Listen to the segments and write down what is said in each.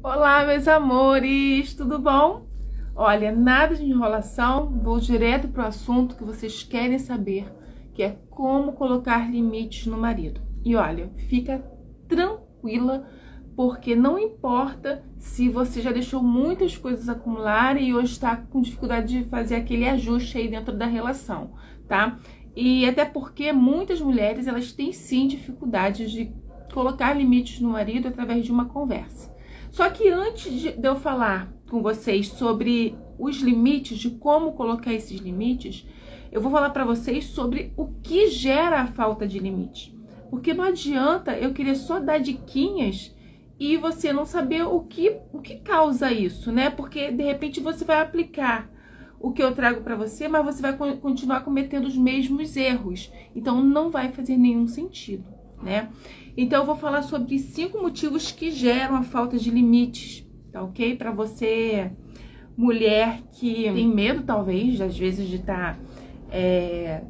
Olá, meus amores, tudo bom? Olha, nada de enrolação, vou direto para o assunto que vocês querem saber, que é como colocar limites no marido. E olha, fica tranquila, porque não importa se você já deixou muitas coisas acumularem e hoje está com dificuldade de fazer aquele ajuste aí dentro da relação, tá? E até porque muitas mulheres, elas têm sim dificuldades de colocar limites no marido através de uma conversa. Só que antes de eu falar com vocês sobre os limites, de como colocar esses limites, eu vou falar para vocês sobre o que gera a falta de limite. Porque não adianta eu querer só dar diquinhas e você não saber o que causa isso, né? Porque de repente você vai aplicar o que eu trago para você, mas você vai continuar cometendo os mesmos erros. Então não vai fazer nenhum sentido, né? Então eu vou falar sobre 5 motivos que geram a falta de limites, tá ok? Para você, mulher que tem medo talvez, às vezes, de estar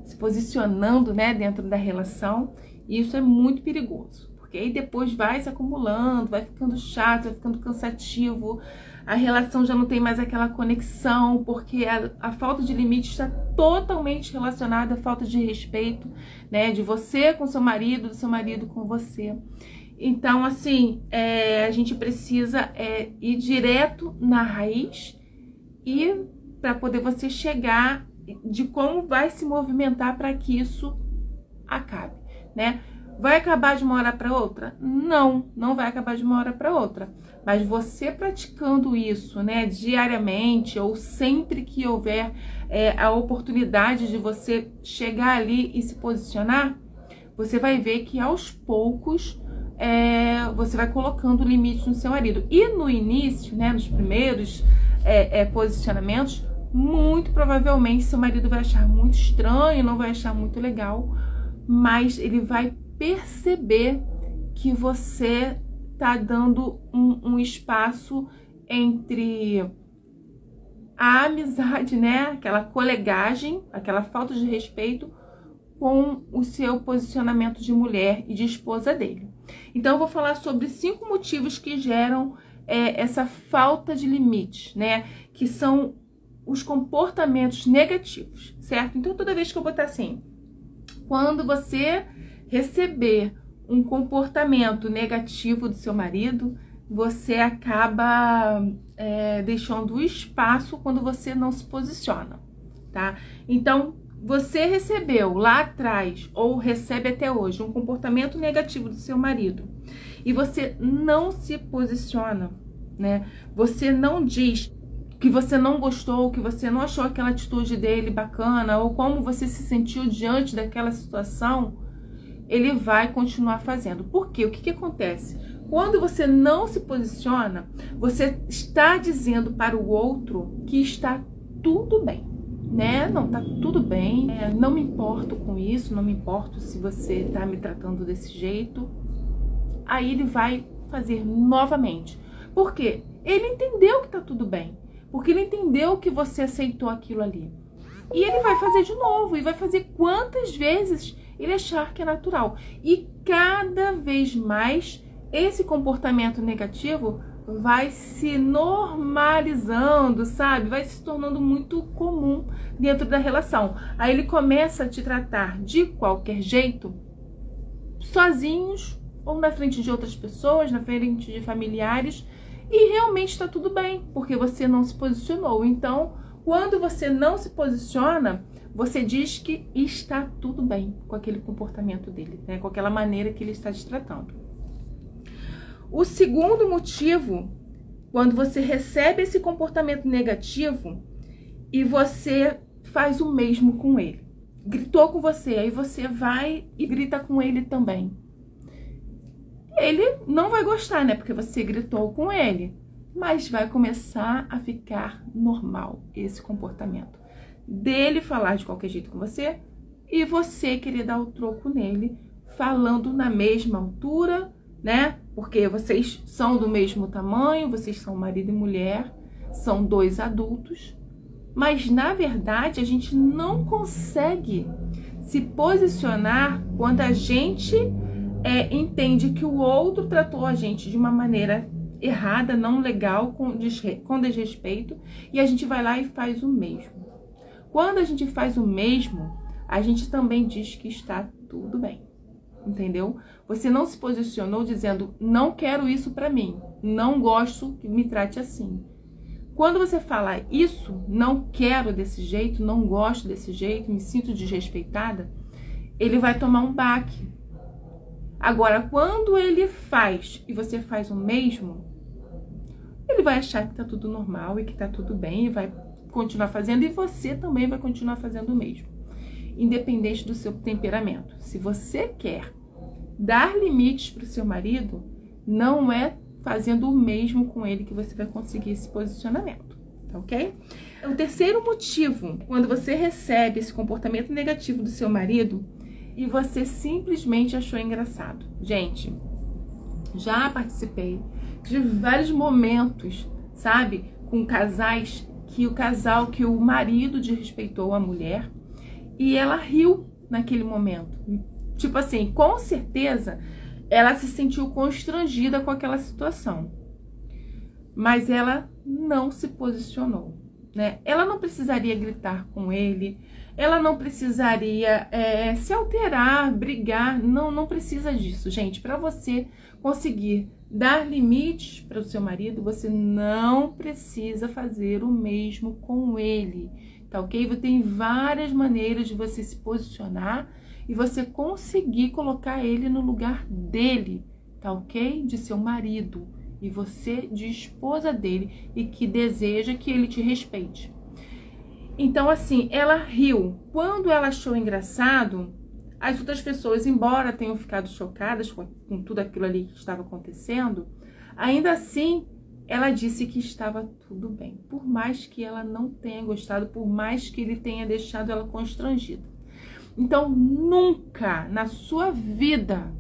se posicionando, né, dentro da relação, e isso é muito perigoso, porque aí depois vai se acumulando, vai ficando chato, vai ficando cansativo, a relação já não tem mais aquela conexão, porque a falta de limite está totalmente relacionada à falta de respeito, né? De você com seu marido, do seu marido com você. Então, assim, a gente precisa ir direto na raiz e para poder você chegar de como vai se movimentar para que isso acabe, né? Vai acabar de uma hora para outra? Não, não vai acabar de uma hora para outra. Mas você praticando isso, né, diariamente ou sempre que houver a oportunidade de você chegar ali e se posicionar, você vai ver que aos poucos você vai colocando limite no seu marido. E no início, né, nos primeiros posicionamentos, muito provavelmente seu marido vai achar muito estranho, não vai achar muito legal, mas ele vai perceber que você tá dando um espaço entre a amizade, né? Aquela colegagem, aquela falta de respeito com o seu posicionamento de mulher e de esposa dele. Então eu vou falar sobre 5 motivos que geram essa falta de limite, né? Que são os comportamentos negativos, certo? Então toda vez que eu botar assim, quando você receber um comportamento negativo do seu marido, você acaba deixando o espaço quando você não se posiciona, tá? Então, você recebeu lá atrás, ou recebe até hoje, um comportamento negativo do seu marido, e você não se posiciona, né? Você não diz que você não gostou, que você não achou aquela atitude dele bacana, ou como você se sentiu diante daquela situação, ele vai continuar fazendo. Por quê? O que acontece? Quando você não se posiciona, você está dizendo para o outro que está tudo bem, né? Não, tá tudo bem, não me importo com isso, não me importo se você está me tratando desse jeito. Aí ele vai fazer novamente. Por quê? Ele entendeu que tá tudo bem, porque ele entendeu que você aceitou aquilo ali. E ele vai fazer de novo, e vai fazer quantas vezes ele achar que é natural. E cada vez mais esse comportamento negativo vai se normalizando, sabe? Vai se tornando muito comum dentro da relação. Aí ele começa a te tratar de qualquer jeito, sozinhos ou na frente de outras pessoas, na frente de familiares, e realmente está tudo bem, porque você não se posicionou. Então, quando você não se posiciona, você diz que está tudo bem com aquele comportamento dele, né? Com aquela maneira que ele está te tratando. O segundo motivo, quando você recebe esse comportamento negativo e você faz o mesmo com ele. Gritou com você, aí você vai e grita com ele também. Ele não vai gostar, né? Porque você gritou com ele, mas vai começar a ficar normal esse comportamento dele falar de qualquer jeito com você e você querer dar o troco nele, falando na mesma altura, né? Porque vocês são do mesmo tamanho, vocês são marido e mulher, são 2 adultos, mas na verdade a gente não consegue se posicionar quando a gente entende que o outro tratou a gente de uma maneira errada, não legal, com desrespeito, e a gente vai lá e faz o mesmo. Quando a gente faz o mesmo, a gente também diz que está tudo bem, entendeu? Você não se posicionou dizendo, não quero isso pra mim, não gosto que me trate assim. Quando você fala isso, não quero desse jeito, não gosto desse jeito, me sinto desrespeitada, ele vai tomar um baque. Agora, quando ele faz e você faz o mesmo, ele vai achar que tá tudo normal e que tá tudo bem e vai continuar fazendo, e você também vai continuar fazendo o mesmo, independente do seu temperamento. Se você quer dar limites para o seu marido, não é fazendo o mesmo com ele que você vai conseguir esse posicionamento, tá ok? O terceiro motivo, quando você recebe esse comportamento negativo do seu marido e você simplesmente achou engraçado. Gente, já participei de vários momentos, sabe, com casais que o marido desrespeitou a mulher e ela riu naquele momento. Tipo assim, com certeza ela se sentiu constrangida com aquela situação, mas ela não se posicionou, né? Ela não precisaria gritar com ele, ela não precisaria se alterar, brigar, não precisa disso, gente. Para você conseguir dar limites para o seu marido, você não precisa fazer o mesmo com ele, tá ok? Tem várias maneiras de você se posicionar e você conseguir colocar ele no lugar dele, tá ok? De seu marido, e você de esposa dele e que deseja que ele te respeite. Então, assim, ela riu. Quando ela achou engraçado, as outras pessoas, embora tenham ficado chocadas com tudo aquilo ali que estava acontecendo, ainda assim, ela disse que estava tudo bem. Por mais que ela não tenha gostado, por mais que ele tenha deixado ela constrangida. Então, nunca na sua vida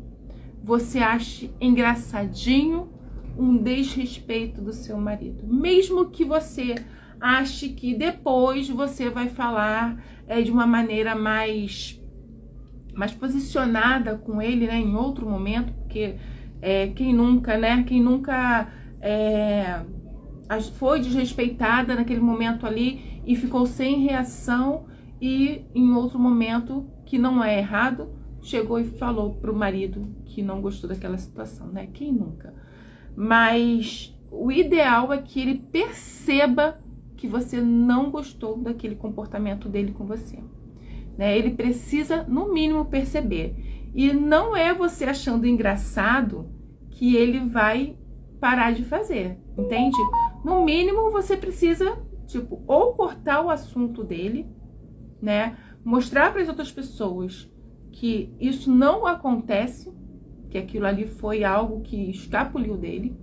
você ache engraçadinho um desrespeito do seu marido. Mesmo que você ache que depois você vai falar de uma maneira mais posicionada com ele, né, em outro momento, porque quem nunca, né, foi desrespeitada naquele momento ali e ficou sem reação, e em outro momento, que não é errado, chegou e falou pro marido que não gostou daquela situação, né? Quem nunca? Mas o ideal é que ele perceba que você não gostou daquele comportamento dele com você, né? Ele precisa, no mínimo, perceber. E não é você achando engraçado que ele vai parar de fazer, entende? No mínimo, você precisa, tipo, ou cortar o assunto dele, né? Mostrar para as outras pessoas que isso não acontece, que aquilo ali foi algo que escapuliu dele,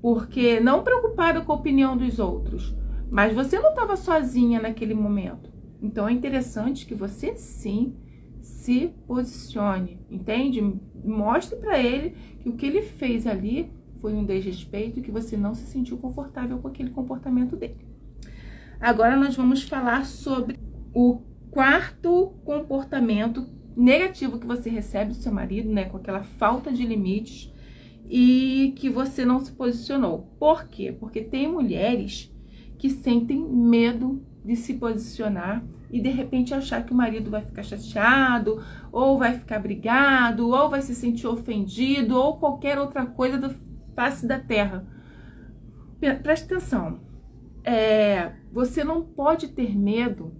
porque não preocupado com a opinião dos outros, mas você não estava sozinha naquele momento. Então é interessante que você sim se posicione, entende? Mostre para ele que o que ele fez ali foi um desrespeito e que você não se sentiu confortável com aquele comportamento dele. Agora nós vamos falar sobre o quarto comportamento negativo que você recebe do seu marido, né, com aquela falta de limites e que você não se posicionou. Por quê? Porque tem mulheres que sentem medo de se posicionar e de repente achar que o marido vai ficar chateado, ou vai ficar brigado, ou vai se sentir ofendido, ou qualquer outra coisa da face da terra. Presta atenção, você não pode ter medo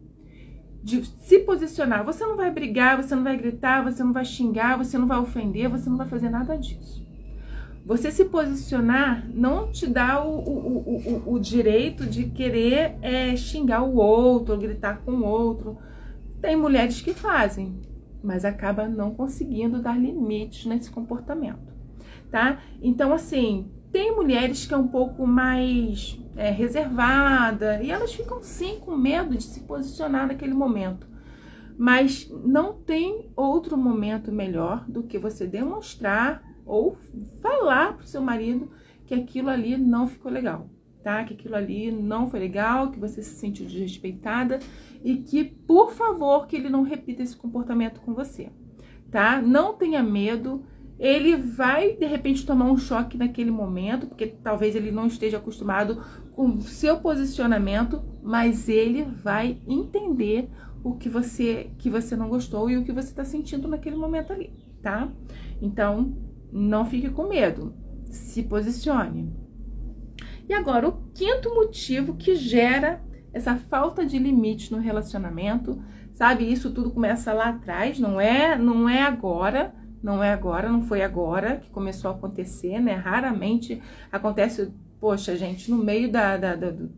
de se posicionar. Você não vai brigar, você não vai gritar, você não vai xingar, você não vai ofender, você não vai fazer nada disso. Você se posicionar não te dá o direito de querer xingar o outro, ou gritar com o outro. Tem mulheres que fazem, mas acaba não conseguindo dar limites nesse comportamento, tá? Então, assim, tem mulheres que é um pouco mais reservada e elas ficam sim com medo de se posicionar naquele momento. Mas não tem outro momento melhor do que você demonstrar ou falar pro seu marido que aquilo ali não ficou legal, tá? Que aquilo ali não foi legal, que você se sentiu desrespeitada e que, por favor, que ele não repita esse comportamento com você, tá? Não tenha medo ele vai, de repente, tomar um choque naquele momento, porque talvez ele não esteja acostumado com o seu posicionamento, mas ele vai entender o que você não gostou e o que você está sentindo naquele momento ali, tá? Então, não fique com medo, se posicione. E agora, o quinto motivo que gera essa falta de limite no relacionamento, sabe? Isso tudo começa lá atrás, não é agora, não foi agora que começou a acontecer, né? Raramente acontece, poxa, gente, no meio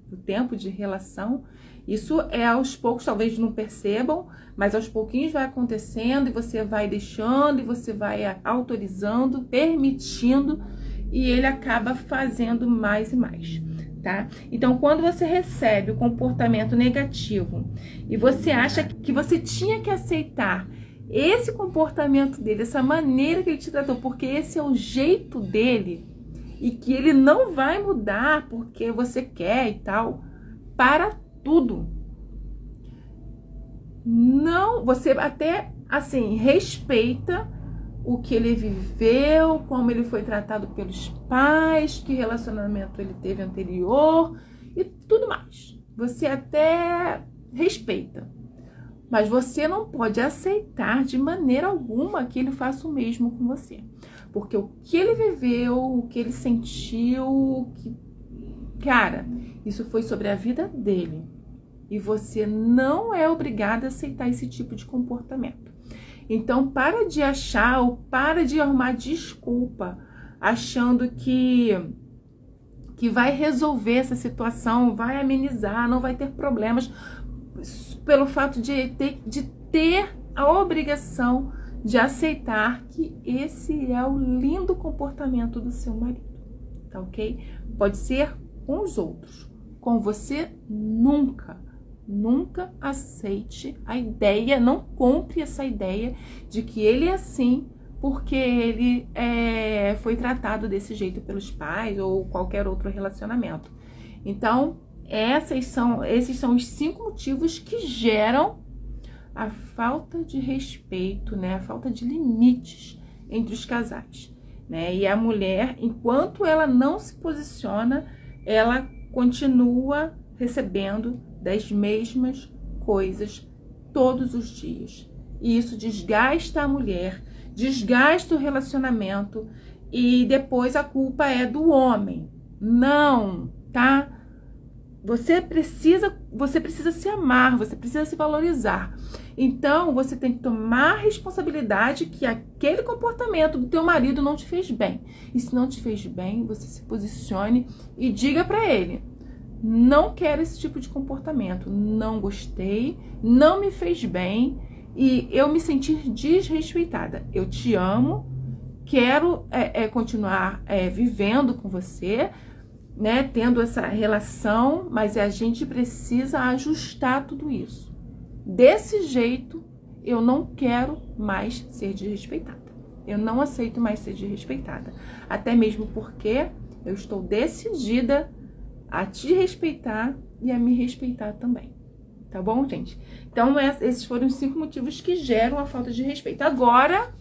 do tempo de relação. Isso é aos poucos, talvez não percebam, mas aos pouquinhos vai acontecendo e você vai deixando e você vai autorizando, permitindo, e ele acaba fazendo mais e mais, tá? Então, quando você recebe o comportamento negativo e você acha que você tinha que aceitar esse comportamento dele, essa maneira que ele te tratou, porque esse é o jeito dele e que ele não vai mudar porque você quer e tal, para tudo. Não, você até assim respeita o que ele viveu, como ele foi tratado pelos pais, que relacionamento ele teve anterior e tudo mais. Você até respeita, mas você não pode aceitar de maneira alguma que ele faça o mesmo com você. Porque o que ele viveu, o que ele sentiu, cara, isso foi sobre a vida dele. E você não é obrigada a aceitar esse tipo de comportamento. Então, para de achar ou para de arrumar desculpa, achando que vai resolver essa situação, vai amenizar, não vai ter problemas, pelo fato de ter a obrigação de aceitar que esse é o lindo comportamento do seu marido, tá ok? Pode ser com os outros, com você nunca. Nunca aceite a ideia, não compre essa ideia de que ele é assim porque ele foi tratado desse jeito pelos pais ou qualquer outro relacionamento. Então, esses são os 5 motivos que geram a falta de respeito, né? A falta de limites entre os casais, né? E a mulher, enquanto ela não se posiciona, ela continua recebendo das mesmas coisas todos os dias. E isso desgasta a mulher, desgasta o relacionamento e depois a culpa é do homem. Não, tá? Você precisa se amar, você precisa se valorizar. Então, você tem que tomar responsabilidade que aquele comportamento do teu marido não te fez bem. E se não te fez bem, você se posicione e diga pra ele: não quero esse tipo de comportamento, não gostei, não me fez bem e eu me senti desrespeitada. Eu te amo, quero continuar vivendo com você, né, tendo essa relação, mas a gente precisa ajustar tudo isso. Desse jeito, eu não quero mais ser desrespeitada. Eu não aceito mais ser desrespeitada. Até mesmo porque eu estou decidida a te respeitar e a me respeitar também. Tá bom, gente? Então, esses foram os 5 motivos que geram a falta de respeito. Agora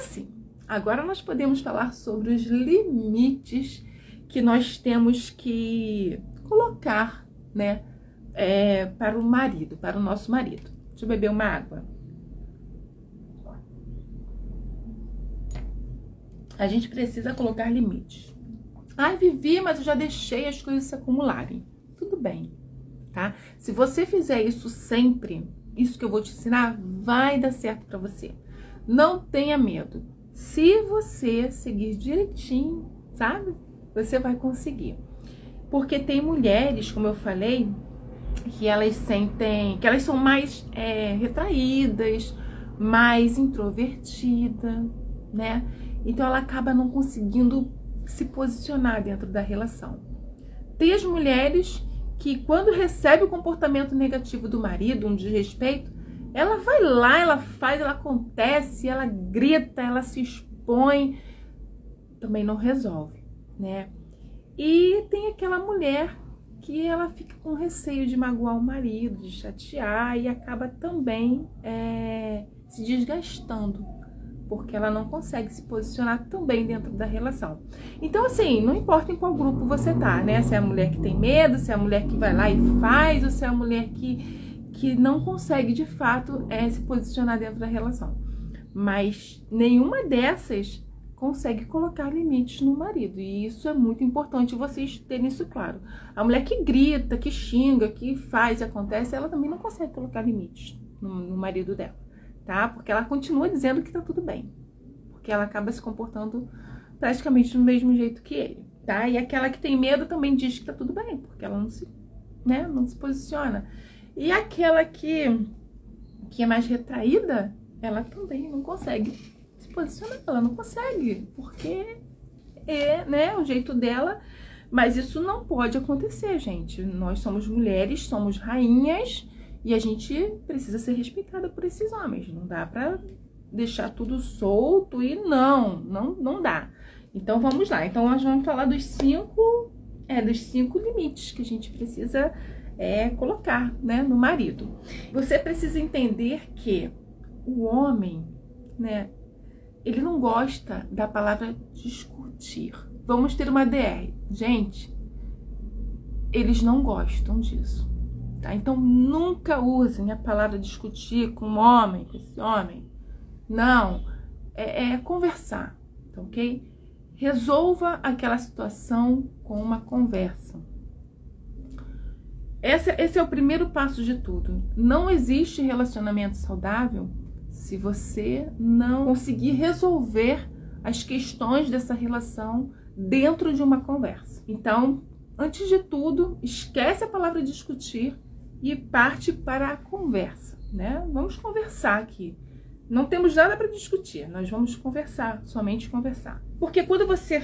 sim. Agora nós podemos falar sobre os limites que nós temos que colocar, né? Para o marido, para o nosso marido. Deixa eu beber uma água. A gente precisa colocar limites. Ai, Vivi, mas eu já deixei as coisas se acumularem. Tudo bem, tá? Se você fizer isso sempre, isso que eu vou te ensinar vai dar certo pra você. Não tenha medo. Se você seguir direitinho, sabe? Você vai conseguir. Porque tem mulheres, como eu falei, que elas são mais retraídas, mais introvertidas, né? Então ela acaba não conseguindo se posicionar dentro da relação. Tem as mulheres que, quando recebe o comportamento negativo do marido, um desrespeito, ela vai lá, ela faz, ela acontece, ela grita, ela se expõe, também não resolve, né? E tem aquela mulher que ela fica com receio de magoar o marido, de chatear e acaba também se desgastando porque ela não consegue se posicionar também dentro da relação. Então, assim, não importa em qual grupo você tá, né? Se é a mulher que tem medo, se é a mulher que vai lá e faz, ou se é a mulher que não consegue, de fato, se posicionar dentro da relação. Mas nenhuma dessas consegue colocar limites no marido. E isso é muito importante vocês terem isso claro. A mulher que grita, que xinga, que faz e acontece, ela também não consegue colocar limites no marido dela, tá? Porque ela continua dizendo que tá tudo bem. Porque ela acaba se comportando praticamente do mesmo jeito que ele, tá? E aquela que tem medo também diz que tá tudo bem, porque ela não se posiciona. E aquela que é mais retraída, ela também não consegue se posicionar, ela não consegue, porque é, né, o jeito dela. Mas isso não pode acontecer, gente. Nós somos mulheres, somos rainhas, e a gente precisa ser respeitada por esses homens. Não dá pra deixar tudo solto e não dá. Então vamos lá. Então nós vamos falar dos cinco limites que a gente precisa colocar, né, no marido. Você precisa entender que o homem, né, ele não gosta da palavra discutir. Vamos ter uma DR. Gente, eles não gostam disso. Tá? Então, nunca usem a palavra discutir com um homem, com esse homem. Não, é conversar, tá, ok? Resolva aquela situação com uma conversa. Esse é o primeiro passo de tudo. Não existe relacionamento saudável se você não conseguir resolver as questões dessa relação dentro de uma conversa. Então, antes de tudo, esquece a palavra discutir e parte para a conversa, né? Vamos conversar aqui. Não temos nada para discutir, nós vamos conversar, somente conversar. Porque quando você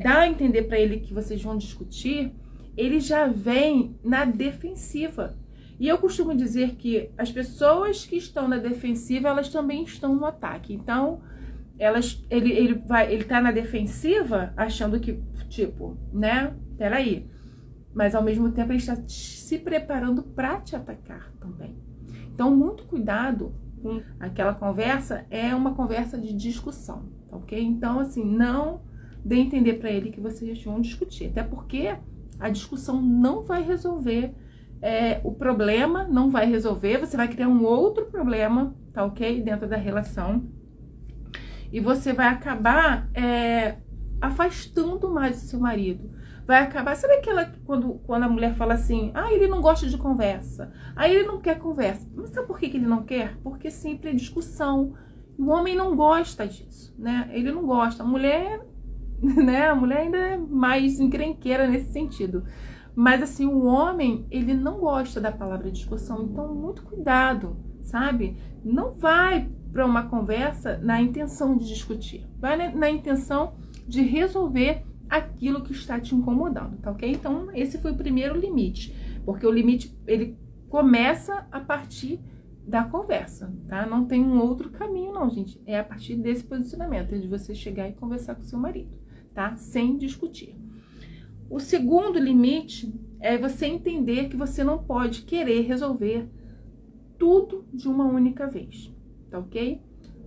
dá a entender para ele que vocês vão discutir, ele já vem na defensiva. E eu costumo dizer que as pessoas que estão na defensiva, elas também estão no ataque. Então, ele tá na defensiva achando que, tipo, né? Peraí. Mas ao mesmo tempo ele está se preparando para te atacar também. Então, muito cuidado com aquela conversa, é uma conversa de discussão, tá, ok? Então, assim, não dê a entender para ele que vocês vão discutir. Até porque a discussão não vai resolver o problema, não vai resolver, você vai criar um outro problema, tá, ok? Dentro da relação. E você vai acabar afastando mais o seu marido. Vai acabar, sabe quando a mulher fala assim, ele não gosta de conversa, ele não quer conversa. Mas sabe por que ele não quer? Porque sempre é discussão. O homem não gosta disso, né? Ele não gosta. A mulher, né? A mulher ainda é mais encrenqueira nesse sentido. Mas assim, o homem, ele não gosta da palavra discussão. Então, muito cuidado, sabe? Não vai para uma conversa na intenção de discutir. Vai na intenção de resolver aquilo que está te incomodando, tá, ok? Então, esse foi o primeiro limite, porque o limite, ele começa a partir da conversa, tá? Não tem um outro caminho, não, gente. É a partir desse posicionamento, de você chegar e conversar com seu marido, tá? Sem discutir. O segundo limite é você entender que você não pode querer resolver tudo de uma única vez, tá, ok?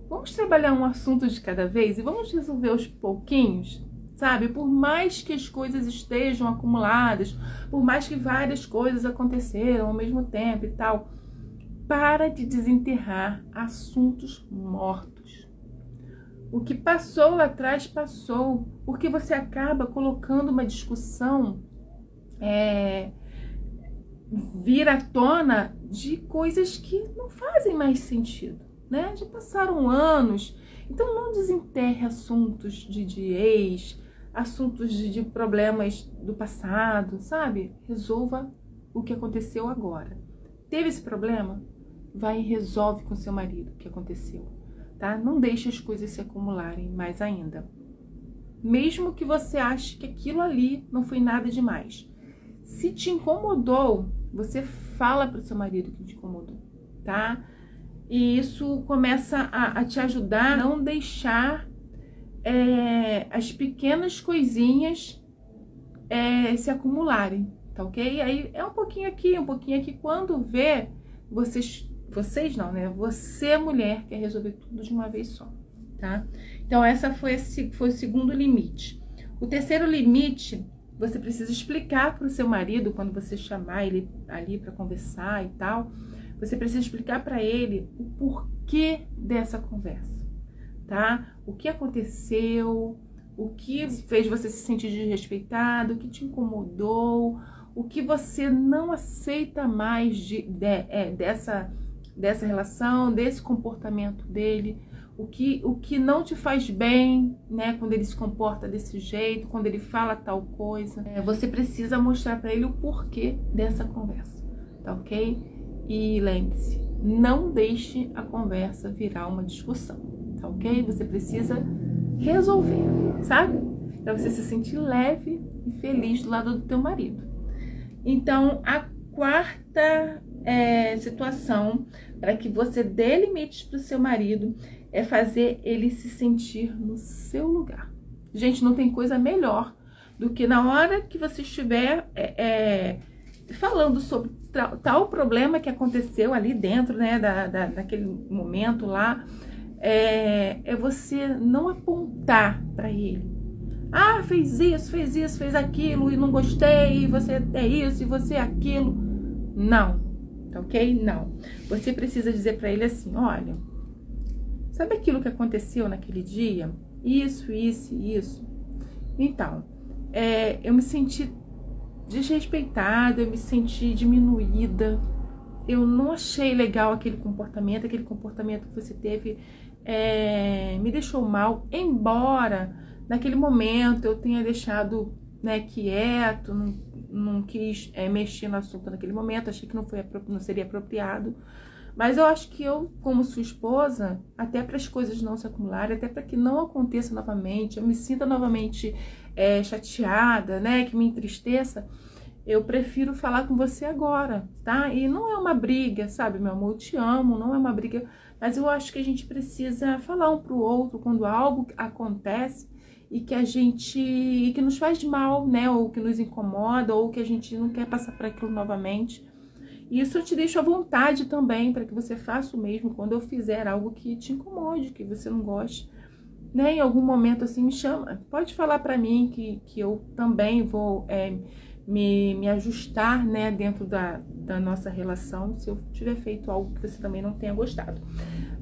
Vamos trabalhar um assunto de cada vez e vamos resolver aos pouquinhos, sabe? Por mais que as coisas estejam acumuladas, por mais que várias coisas aconteceram ao mesmo tempo e tal, para de desenterrar assuntos mortos. O que passou lá atrás, passou, porque você acaba colocando uma discussão vir à tona de coisas que não fazem mais sentido, né? Já passaram anos, então não desenterre assuntos de ex, assuntos de problemas do passado, sabe? Resolva o que aconteceu agora. Teve esse problema? Vai e resolve com seu marido o que aconteceu, tá? Não deixe as coisas se acumularem mais ainda. Mesmo que você ache que aquilo ali não foi nada demais. Se te incomodou, você fala para o seu marido que te incomodou, tá? E isso começa a te ajudar a não deixar as pequenas coisinhas se acumularem, tá, ok? Aí é um pouquinho aqui, quando vê, vocês não, né? Você, mulher, quer resolver tudo de uma vez só, tá? Então, essa foi o segundo limite. O terceiro limite, você precisa explicar para o seu marido, quando você chamar ele ali para conversar e tal, você precisa explicar para ele o porquê dessa conversa, tá? O que aconteceu, o que fez você se sentir desrespeitado, o que te incomodou, o que você não aceita mais dessa relação, desse comportamento dele, o que não te faz bem, né, quando ele se comporta desse jeito, quando ele fala tal coisa. Você precisa mostrar para ele o porquê dessa conversa, tá ok? E lembre-se, não deixe a conversa virar uma discussão, tá ok? Você precisa resolver, sabe? Pra você se sentir leve e feliz do lado do teu marido. Então, a quarta situação para que você dê limites para o seu marido é fazer ele se sentir no seu lugar. Gente, não tem coisa melhor do que na hora que você estiver falando sobre tal problema que aconteceu ali dentro, né, daquele momento lá, você não apontar para ele. Ah, fez isso, fez aquilo, e não gostei, e você é isso, e você é aquilo. Não, tá ok? Não. Você precisa dizer para ele assim, olha, sabe aquilo que aconteceu naquele dia? Isso. Então, eu me senti desrespeitada, eu me senti diminuída, eu não achei legal aquele comportamento que você teve me deixou mal, embora naquele momento eu tenha deixado, né, quieto, não quis mexer no assunto naquele momento, achei que não seria apropriado, mas eu acho que eu, como sua esposa, até para as coisas não se acumularem, até para que não aconteça novamente, eu me sinta novamente chateada, né, que me entristeça, eu prefiro falar com você agora, tá? E não é uma briga, sabe, meu amor, eu te amo, não é uma briga, mas eu acho que a gente precisa falar um pro outro quando algo acontece e que nos faz mal, né, ou que nos incomoda, ou que a gente não quer passar por aquilo novamente. E isso eu te deixo à vontade também, para que você faça o mesmo quando eu fizer algo que te incomode, que você não goste, né? Em algum momento assim, me chama, pode falar para mim que eu também vou me ajustar, né, dentro da nossa relação, se eu tiver feito algo que você também não tenha gostado.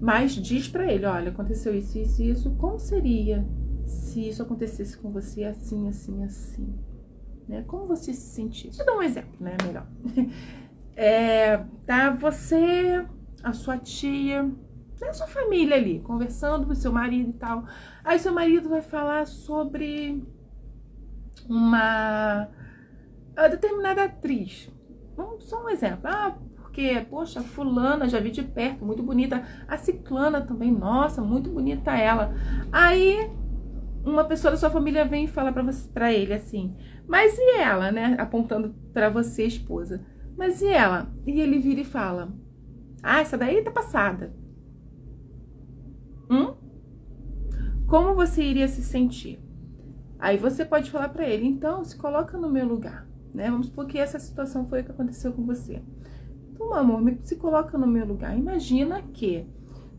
Mas diz para ele, olha, aconteceu isso, como seria se isso acontecesse com você assim, né? Como você se sentir? Vou dar um exemplo, né, melhor. Tá você, a sua tia, a sua família ali, conversando com o seu marido e tal. Aí seu marido vai falar sobre uma determinada atriz. Vamos só um exemplo. Porque, poxa, fulana, já vi de perto, muito bonita. A ciclana também, nossa, muito bonita ela. Aí uma pessoa da sua família vem e fala pra ele assim, mas e ela, né? Apontando pra você, esposa. Mas e ela? E ele vira e fala, essa daí tá passada. Como você iria se sentir? Aí você pode falar pra ele, então se coloca no meu lugar, né? Vamos supor que essa situação foi o que aconteceu com você. Então, amor, se coloca no meu lugar. Imagina que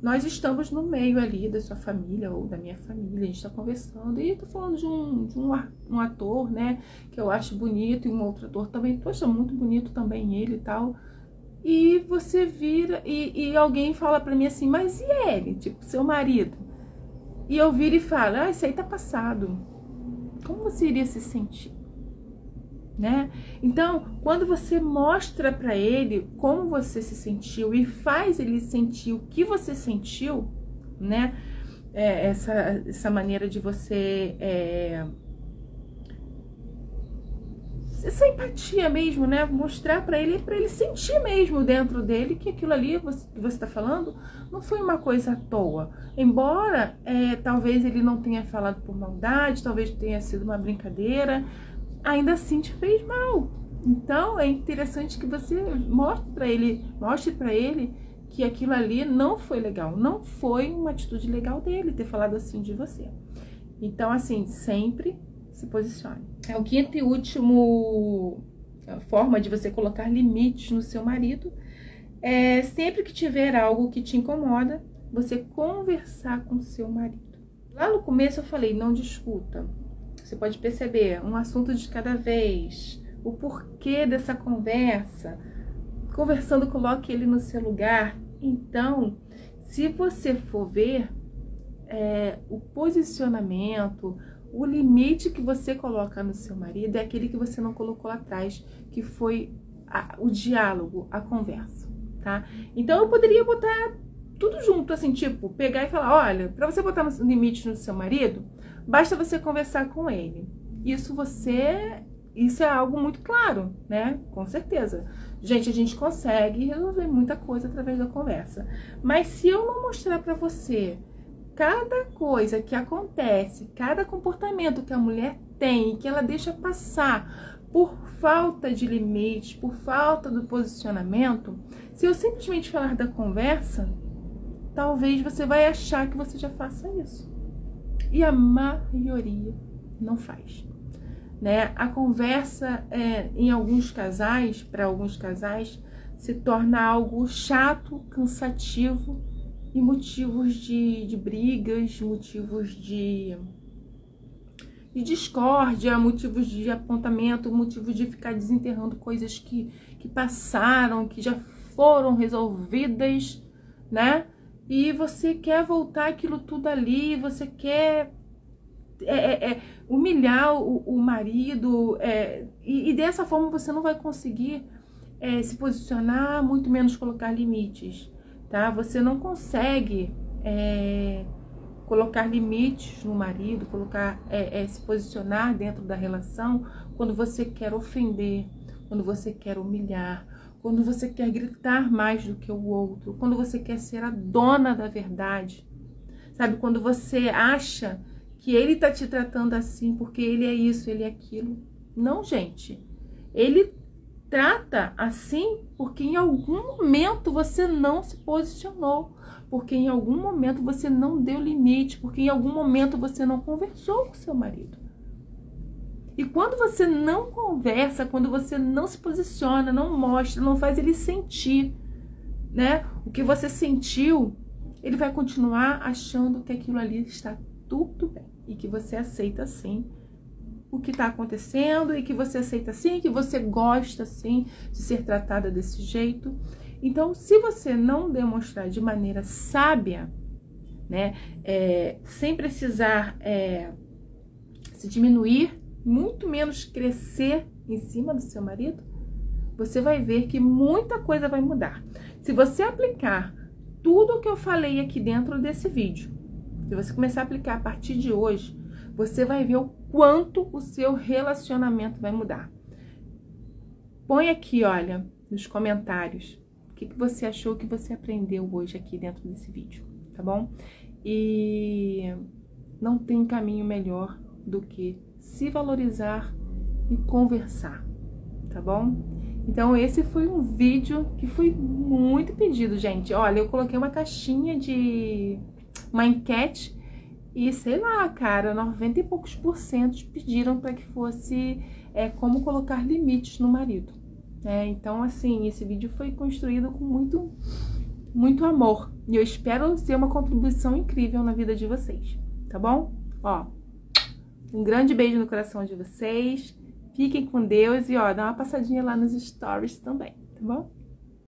nós estamos no meio ali da sua família ou da minha família, a gente tá conversando e tô falando de um ator, né, que eu acho bonito, e um outro ator também, poxa, muito bonito também ele e tal. E você vira e alguém fala pra mim assim, mas e ele? Tipo, seu marido. E eu viro e falo, isso aí tá passado. Como você iria se sentir? Né? Então, quando você mostra para ele como você se sentiu e faz ele sentir o que você sentiu, né? Essa maneira de você essa empatia mesmo, né? Mostrar para ele sentir mesmo dentro dele que aquilo ali que você está falando não foi uma coisa à toa. Embora talvez ele não tenha falado por maldade, talvez tenha sido uma brincadeira, ainda assim te fez mal. Então é interessante que você mostre para ele que aquilo ali não foi legal, não foi uma atitude legal dele ter falado assim de você. Então, assim, sempre se posicione. O quinto e último forma de você colocar limites no seu marido sempre que tiver algo que te incomoda, você conversar com seu marido. Lá no começo eu falei, não discuta. Você pode perceber, um assunto de cada vez, o porquê dessa conversa. Conversando, coloque ele no seu lugar. Então, se você for ver o posicionamento, o limite que você coloca no seu marido é aquele que você não colocou lá atrás, que foi o diálogo, a conversa, tá? Então, eu poderia botar tudo junto, assim, tipo, pegar e falar, olha, para você botar um limite no seu marido, basta você conversar com ele. Isso é algo muito claro, né? Com certeza. Gente, a gente consegue resolver muita coisa através da conversa. Mas se eu não mostrar para você cada coisa que acontece, cada comportamento que a mulher tem, que ela deixa passar por falta de limite, por falta do posicionamento, se eu simplesmente falar da conversa, talvez você vai achar que você já faça isso. E a maioria não faz. Né? A conversa, em alguns casais, para alguns casais, se torna algo chato, cansativo e motivos de brigas, motivos de discórdia, motivos de apontamento, motivos de ficar desenterrando coisas que passaram, que já foram resolvidas, né? E você quer voltar aquilo tudo ali, você quer humilhar o marido, e dessa forma você não vai conseguir se posicionar, muito menos colocar limites, tá? Você não consegue colocar limites no marido, se posicionar dentro da relação quando você quer ofender, quando você quer humilhar, quando você quer gritar mais do que o outro, quando você quer ser a dona da verdade, sabe? Quando você acha que ele tá te tratando assim porque ele é isso, ele é aquilo. Não, gente. Ele trata assim porque em algum momento você não se posicionou, porque em algum momento você não deu limite, porque em algum momento você não conversou com seu marido. E quando você não conversa, quando você não se posiciona, não mostra, não faz ele sentir, né, o que você sentiu, ele vai continuar achando que aquilo ali está tudo bem e que você aceita sim o que está acontecendo e que você aceita sim, que você gosta sim de ser tratada desse jeito. Então, se você não demonstrar de maneira sábia, né, sem precisar se diminuir, muito menos crescer em cima do seu marido, você vai ver que muita coisa vai mudar. Se você aplicar tudo o que eu falei aqui dentro desse vídeo, se você começar a aplicar a partir de hoje, você vai ver o quanto o seu relacionamento vai mudar. Põe aqui, olha, nos comentários, o que você achou, o que você aprendeu hoje aqui dentro desse vídeo, tá bom? E não tem caminho melhor do que se valorizar e conversar, tá bom? Então, esse foi um vídeo que foi muito pedido, gente. Olha, eu coloquei uma caixinha uma enquete e, sei lá, cara, 90 e poucos % pediram para que fosse como colocar limites no marido. Então, assim, esse vídeo foi construído com muito, muito amor. E eu espero ser uma contribuição incrível na vida de vocês, tá bom? Ó, um grande beijo no coração de vocês. Fiquem com Deus e, ó, dá uma passadinha lá nos stories também, tá bom?